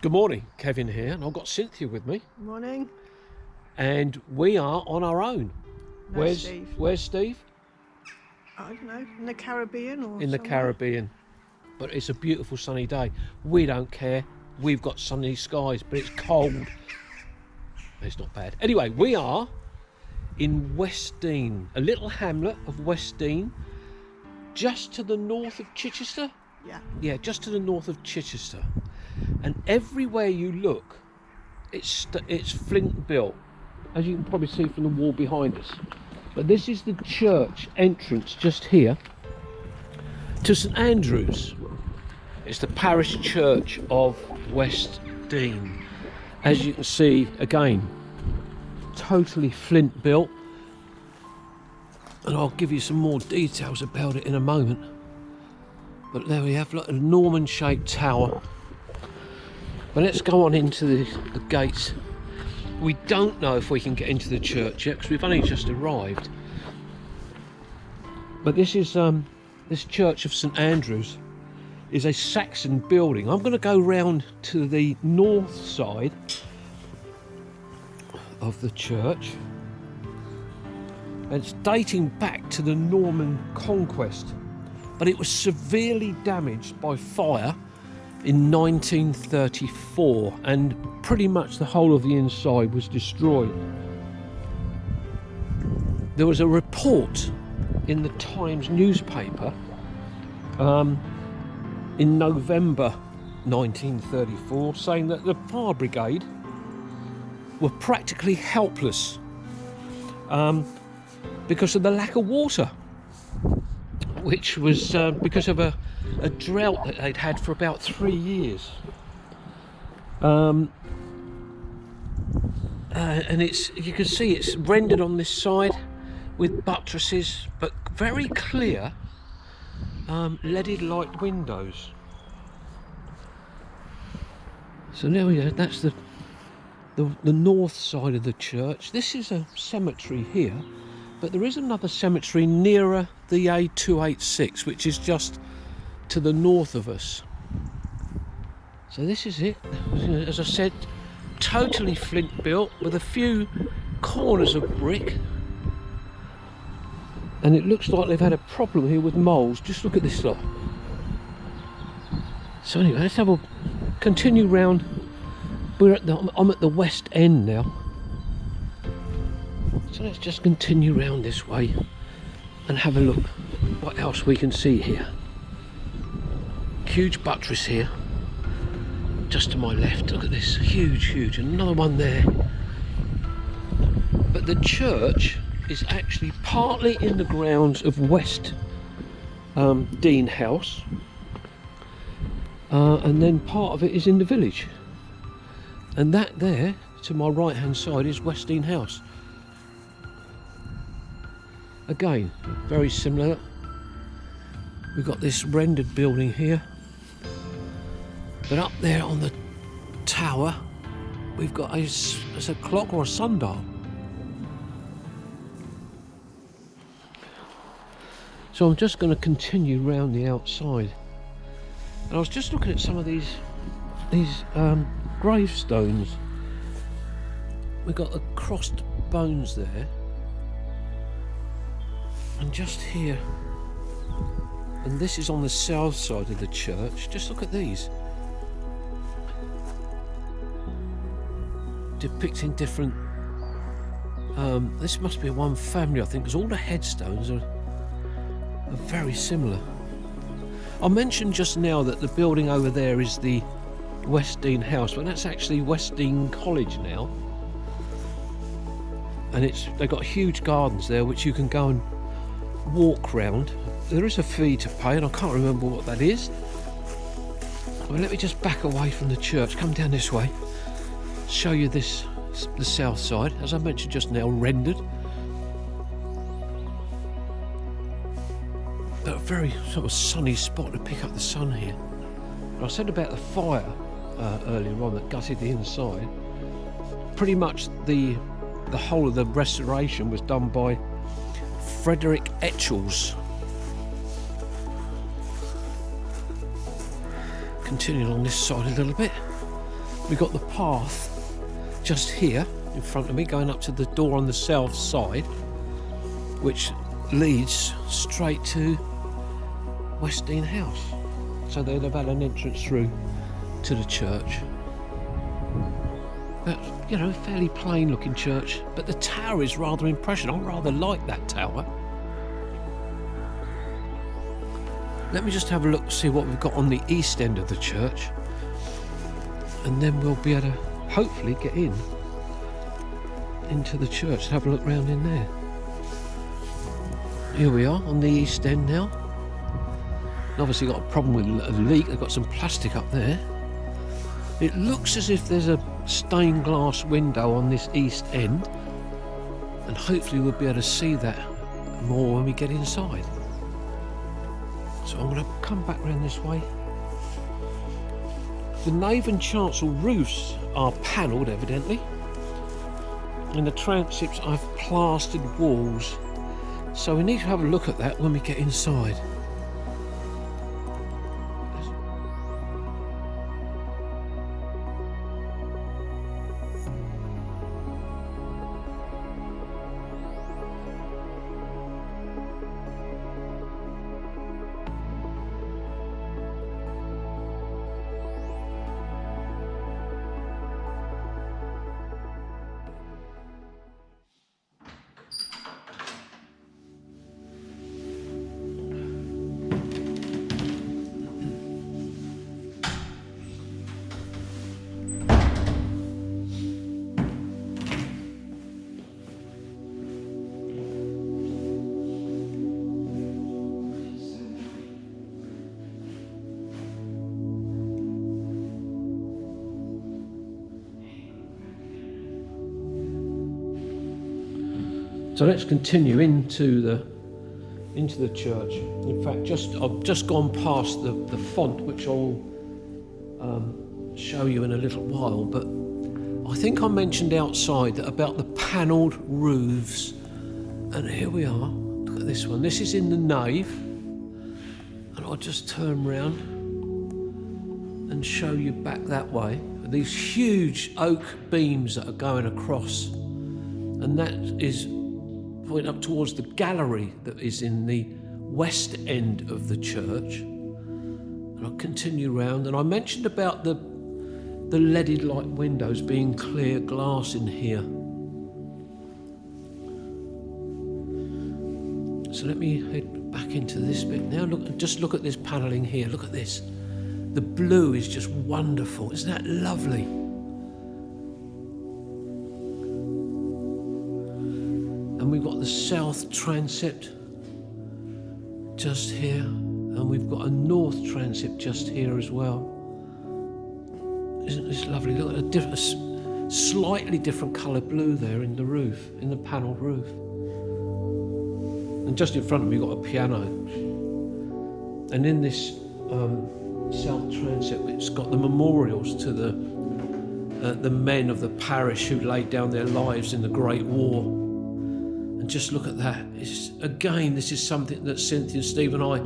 Good morning, Kevin here, and I've got Cynthia with me. Morning. And we are on our own. No, Steve. Where's Steve? I don't know, in the Caribbean or In the somewhere? Caribbean. But it's a beautiful sunny day. We don't care. We've got sunny skies, but it's cold. It's not bad. Anyway, we are in West Dean, a little hamlet of West Dean, just to the north of Chichester. Yeah, just to the north of Chichester. And everywhere you look, it's flint built, as you can probably see from the wall behind us. But this is the church entrance just here to St Andrew's. It's the parish church of West Dean. As you can see, again, totally flint built. And I'll give you some more details about it in a moment. But there we have, like a Norman shaped tower. But let's go on into the gates. We don't know if we can get into the church yet because we've only just arrived. But this is this church of St Andrews is a Saxon building. I'm going to go round to the north side of the church. And it's dating back to the Norman Conquest, but it was severely damaged by fire in 1934, and pretty much the whole of the inside was destroyed. There was a report in the Times newspaper in November 1934 saying that the fire brigade were practically helpless because of the lack of water, which was because of a drought that they'd had for about 3 years. And you can see it's rendered on this side with buttresses, but very clear leaded light windows. So there we go, that's the north side of the church. This is a cemetery here, but there is another cemetery nearer the A286, which is just to the north of us. So this is it. As I said, totally flint built with a few corners of brick. And it looks like they've had a problem here with moles. Just look at this lot. So anyway, let's have a continue round. I'm at the west end now. So let's just continue round this way and have a look what else we can see here. Huge buttress here, just to my left. Look at this, huge, another one there. But the church is actually partly in the grounds of West Dean House, and then part of it is in the village. And that there, to my right hand side, is West Dean House. Again, very similar. We've got this rendered building here. But up there on the tower, we've got it's a clock or a sundial. So I'm just going to continue round the outside. And I was just looking at some of these gravestones. We've got the crossed bones there. And just here, and this is on the south side of the church. Just look at these. Depicting different this must be one family, I think, because all the headstones are very similar. I mentioned just now that the building over there is the West Dean House, but that's actually West Dean College now, and they've got huge gardens there which you can go and walk round. There is a fee to pay, and I can't remember what that is. Well, let me just back away from the church, come down this way, show you the south side, as I mentioned just now, rendered. But a very sort of sunny spot to pick up the sun here. And I said about the fire earlier on that gutted the inside. Pretty much the whole of the restoration was done by Frederick Etchells. Continuing on this side a little bit. we've got the path just here in front of me going up to the door on the south side, which leads straight to West Dean House. So they'll have had an entrance through to the church. But, you know, fairly plain looking church, but the tower is rather impressive. I rather like that tower. Let me just have a look, see what we've got on the east end of the church, and then we'll be able to hopefully get into the church, have a look round in there. Here we are on the east end now. Obviously got a problem with a leak. They've got some plastic up there. It looks as if there's a stained glass window on this east end, and hopefully we'll be able to see that more when we get inside. So I'm going to come back round this way. The nave and chancel roofs are panelled evidently, and the transepts I've plastered walls, so we need to have a look at that when we get inside. So let's continue into the church. In fact, I've just gone past the font, which I'll show you in a little while. But I think I mentioned outside that about the panelled roofs, and here we are. Look at this one. This is in the nave, and I'll just turn round and show you back that way. These huge oak beams that are going across, and that is pointing up towards the gallery that is in the west end of the church. And I'll continue round, and I mentioned about the leaded light windows being clear glass in here. So let me head back into this bit now. Just look at this panelling here. Look at this. The blue is just wonderful. Isn't that lovely? And we've got the south transept just here, and we've got a north transept just here as well. Isn't this lovely? Look at a slightly different colour blue there in the roof, in the panelled roof. And just in front of me, we've got a piano. And in this south transept, it's got the memorials to the men of the parish who laid down their lives in the Great War. And just look at that. Again, this is something that Cynthia and Steve and I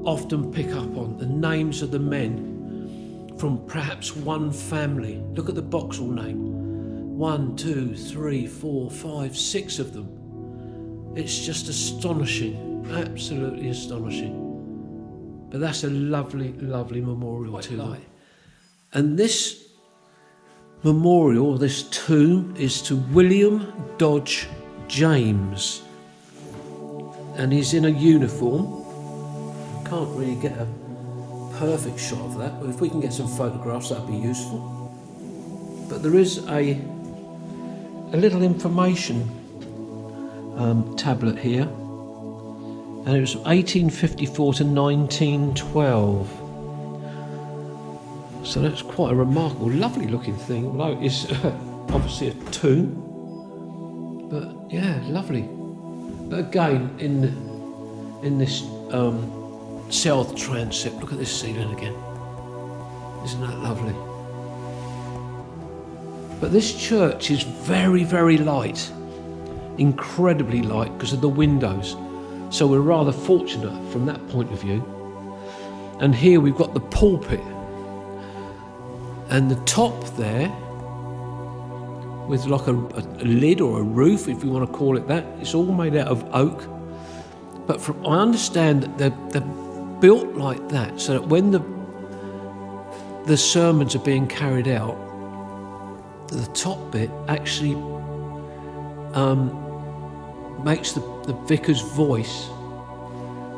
often pick up on. The names of the men from perhaps one family. Look at the Boxall name. 1, 2, 3, 4, 5, 6 of them. It's just astonishing. Absolutely astonishing. But that's a lovely, lovely memorial to them. And this memorial, this tomb, is to William Dodge James, and he's in a uniform. Can't really get a perfect shot of that, but if we can get some photographs, that'd be useful. But there is a little information tablet here, and it was 1854 to 1912. So that's quite a remarkable, lovely looking thing, although it's obviously a tomb. But yeah, lovely. But again, in this south transept, look at this ceiling again. Isn't that lovely? But this church is very, very light, incredibly light because of the windows. So we're rather fortunate from that point of view. And here we've got the pulpit. And the top there, with like a lid or a roof, if you want to call it that, it's all made out of oak. But I understand that they're built like that so that when the sermons are being carried out, the top bit actually makes the vicar's voice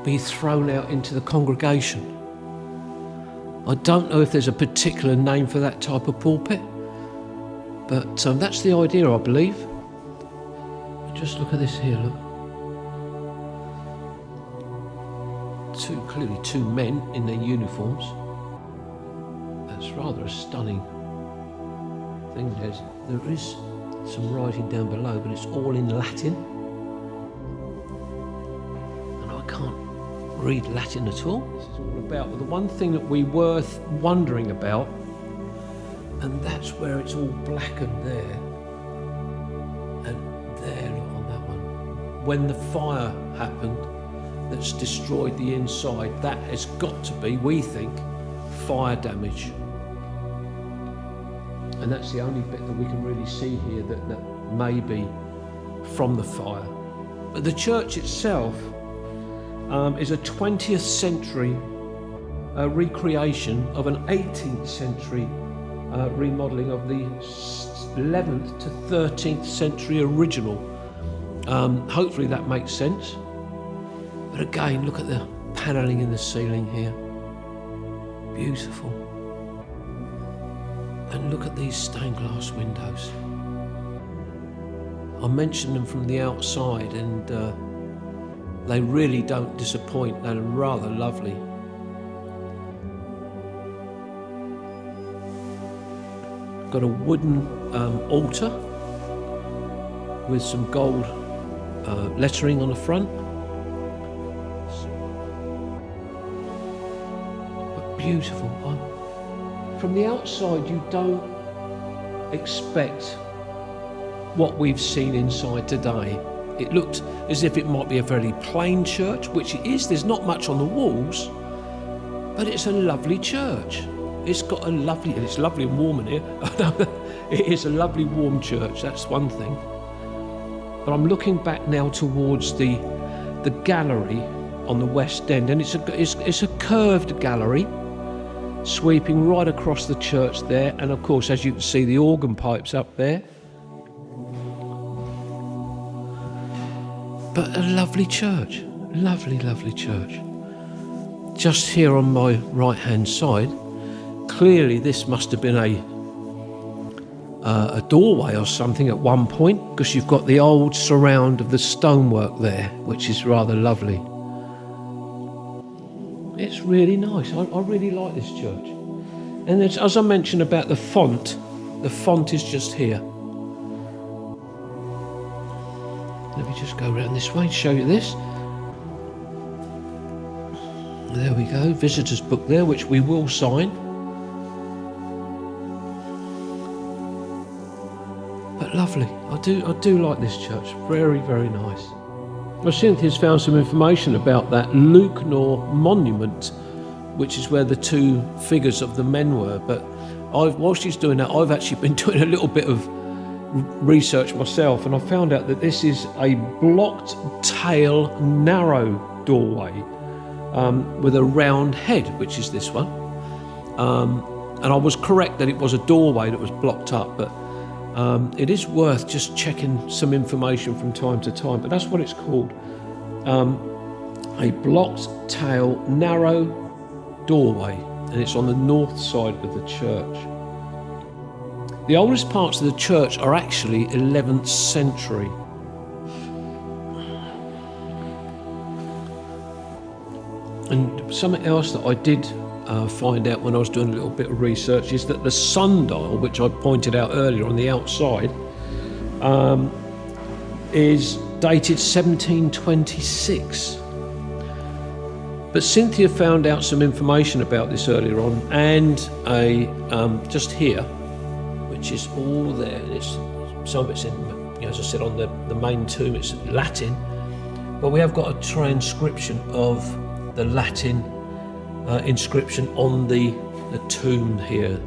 be thrown out into the congregation. I don't know if there's a particular name for that type of pulpit, but that's the idea, I believe. Just look at this here, look. Clearly two men in their uniforms. That's rather a stunning thing. There is some writing down below, but it's all in Latin. And I can't read Latin at all. This is all about, well, the one thing that we were wondering about, and that's where it's all blackened there. And there, look on that one. When the fire happened, that's destroyed the inside, that has got to be, we think, fire damage. And that's the only bit that we can really see here that may be from the fire. But the church itself is a 20th century recreation of an 18th century remodelling of the 11th to 13th century original. Hopefully that makes sense. But again, look at the panelling in the ceiling here. Beautiful. And look at these stained glass windows. I mentioned them from the outside, and they really don't disappoint. They're rather lovely. Got a wooden altar with some gold lettering on the front. Beautiful. From the outside, you don't expect what we've seen inside today. It looked as if it might be a very plain church, which it is. There's not much on the walls, but it's a lovely church. It's got a lovely, and it's lovely and warm in here. It is a lovely warm church, that's one thing. But I'm looking back now towards the gallery on the west end, and it's a curved gallery sweeping right across the church there, and of course, as you can see, the organ pipes up there. But a lovely church, lovely church. Just here on my right hand side, clearly this must have been a doorway or something at one point, because you've got the old surround of the stonework there, which is rather lovely. It's really nice. I really like this church. And as I mentioned about the font is just here. Let me just go around this way and show you this. There we go, visitor's book there, which we will sign. But lovely. I do like this church. Very, very nice. Well, Cynthia's found some information about that Lukenor monument, which is where the two figures of the men were. But while she's doing that, I've actually been doing a little bit of research myself, and I found out that this is a blocked tail narrow doorway with a round head, which is this one. And I was correct that it was a doorway that was blocked up, but it is worth just checking some information from time to time, but that's what it's called. A blocked tail narrow doorway, and it's on the north side of the church. The oldest parts of the church are actually 11th century. And something else that I did find out when I was doing a little bit of research is that the sundial, which I pointed out earlier on the outside, is dated 1726. But Cynthia found out some information about this earlier on, and just here, which is all there, and it's some of it's in, as I said, on the main tomb, it's Latin, but we have got a transcription of the Latin inscription on the tomb here,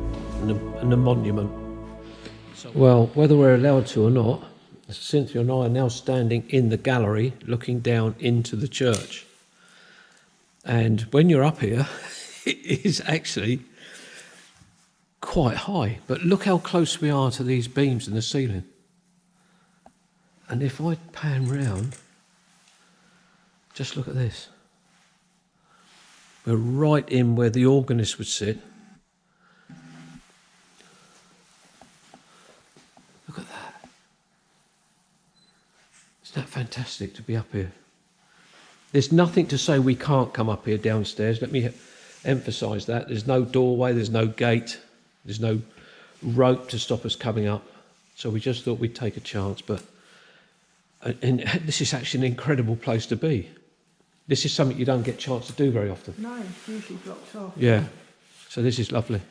and a monument. Well, whether we're allowed to or not, Cynthia and I are now standing in the gallery looking down into the church. And when you're up here, it is actually quite high. But look how close we are to these beams in the ceiling. And if I pan round, just look at this. We're right in where the organist would sit. Look at that. Isn't that fantastic to be up here? There's nothing to say we can't come up here downstairs. Let me emphasise that. There's no doorway, there's no gate, there's no rope to stop us coming up. So we just thought we'd take a chance. And this is actually an incredible place to be. This is something you don't get a chance to do very often. No, it's usually blocked off. Yeah, so this is lovely.